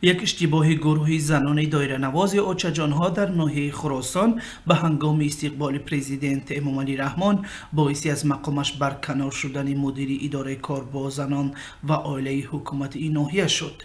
یک اشتباه گروهی زنان دایره‌نواز اوچجان‌ها در ناحیه خراسان به هنگام استقبال پرزیدنت امامعلی رحمان باعثی از مقامش برکنار شدن مدیر اداره کار با زنان و عائله حکومت این ناحیه شد.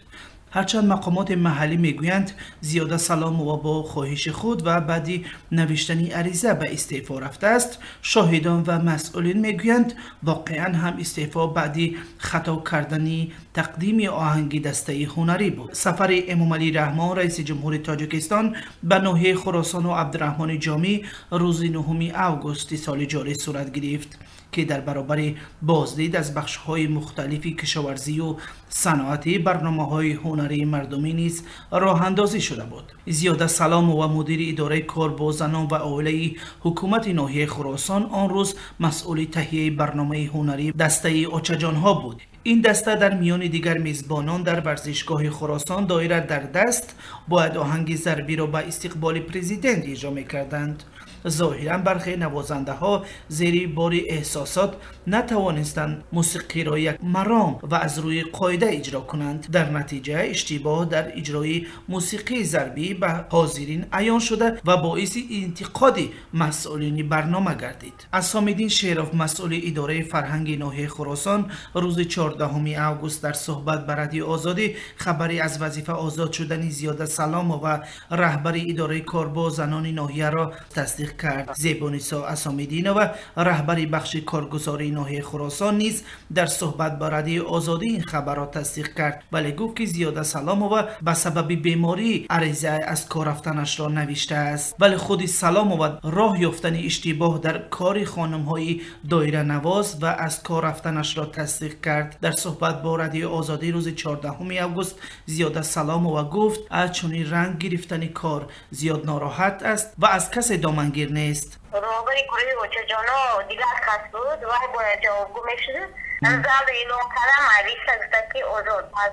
هرچند مقامات محلی میگویند زیاده سلام و با خواهش خود و بعدی نوشتنی عریضه به استعفا رفته است، شاهدان و مسئولین میگویند واقعا هم استعفا بعدی خطا کردنی تقدیم آهنگ دسته هنری بود. سفر امامعلی رحمان رئیس جمهور تاجیکستان به ناحیه خراسان و عبدالرحمن جامی روز 9 اوگوست سال جاری صورت گرفت که در برابر بازدید از بخش‌های مختلفی کشاورزی و صنعتی برنامه‌های هنری مردمی نیز راه اندازی شده بود. زیاده سلام و مدیر اداره کار با زنان و عائله حکومت ناحیه خراسان آن روز مسئول تهیه برنامه هنری دسته اوچجان‌ها بود. این دسته در میان دیگر میزبانان در ورزشگاه خراسان دایره در دست باید آهنگ ضربی را به استقبال پرزیدنت اجرا می‌کردند. ظاهراً برخی نوازنده ها زیر بار احساسات نتوانستند موسیقی را یک مرام و از روی قاعده اجرا کنند. در نتیجه اشتباه در اجرای موسیقی ضربی به حاضرین عیان شده و باعث انتقاد مسئولین برنامه گردید. عصام‌الدین شیرف مسئول اداره فرهنگ ناحیه خراسان روز 14 اوگوست در صحبت به رادیو آزادی خبری از وظیفه آزاد شدن زیاده سلام و رهبر اداره کار با زنان ناحیه را تصدیق کرد. زیبانیسا عصام‌الدین و رهبر بخش کارگزاری ناحیه خراسان نیز در صحبت با رادیو آزادی این خبر را تصدیق کرد، ولی گفت که زیاده سلام و به سبب بیماری عریضه از کار رفتنش را نوشته است، ولی خود سلام و راه یافتن اشتباه در کار خانم‌های دایره نواز و از کار رفتنش را تصدیق کرد. در صحبت با رادیو آزادی روز 14 اوگوست زیاده سلام و گفت از چنین رنگ گرفتن کار زیاد ناراحت است و از کسی دامنگیر نیست. راهبر گروه اوچجان‌ها دیگر خاص بود و باید جواب می‌شد. از زال اعلام کردن معرفی سکتی آزاد از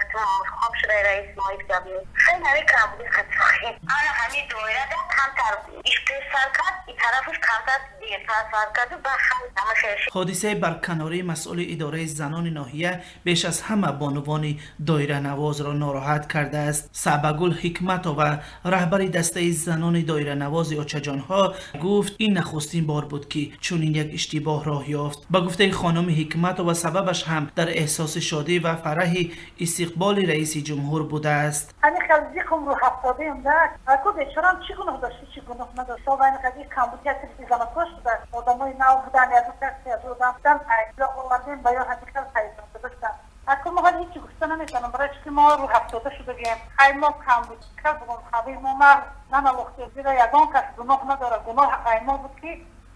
خواب شده رئیس ماهی کابینه خیلی همی کم بود خطایی آن همین دویره ده کمتر اشتباه سر کرد این طرفش کمتر دیرتر سر کرد و به هم تماشایش. حادثه برکناری مسئول اداره زنان ناحیه بیش از همه بانوان دایره نواز را ناراحت کرده است. سعبگل حکمت و رهبر دسته زنان دایره نواز اوچجان‌ها گفت این نخستین بار بود که چنین یک اشتباه راه یافت. با گفته خانم حکمت و سببش هم در احساس شادی و فرح استقبال رئیس جمهور بوده است. همین خیلی کم رو هفتاده هم ده اگه بیچارم چی گناه داشتی چی گناه نداشت و این قضیه کمبودی از زمان کشت بودن آدمای نو بودن از کسی از آدم بودن ایلا آوردیم با یا همین خیلی خیلی داشتن اگه ما قد هیچی گفته نمیتونم برای چی ما رو هفتاده شده بگیم خیلی ما کمبودی کرد بگم خیلی ما مرد ننوخته زیرا یکان کس گناه نداره گناه خیلی ما بود که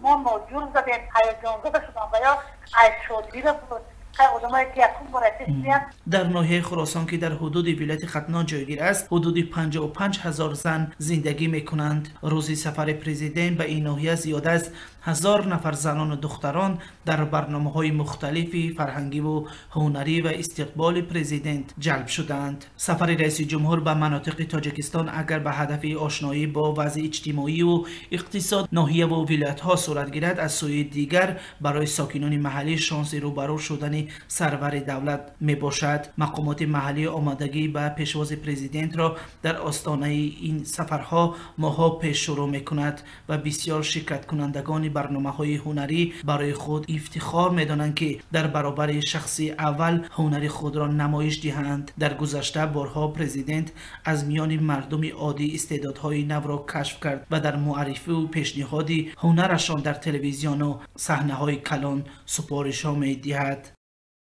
ما موجود زدیم هیجان زده شدن و یا شادی بود. در ناحیه خراسان که در حدود ولایت ختنان جایگیر است حدود 55,000 زن زندگی میکنند. روزی سفر پرزیدنت به این ناحیه زیاده از 1000 نفر زنان و دختران در برنامه‌های مختلفی فرهنگی و هنری و استقبال پرزیدنت جلب شدند. سفر رئیس جمهور به مناطق تاجیکستان اگر به هدف آشنایی با وضع اجتماعی و اقتصاد ناحیه و ولایت‌ها صورت گیرد، از سوی دیگر برای ساکنان محلی شانس روبرو شدن سرور دولت می باشد. مقامات محلی آمادگی به پیشواز پرزیدنت را در آستانه این سفرها ماها پیش شروع می کند و بسیار شرکت کنندگان برنامه‌های هنری برای خود افتخار می دانند که در برابر شخص اول هنری خود را نمایش دهند. در گذشته بارها پرزیدنت از میان مردم عادی استعدادهای نو را کشف کرد و در معرفی و پیشنهاد هنرشان در تلویزیون و صحنه‌های کلان سپارش ها می دهد.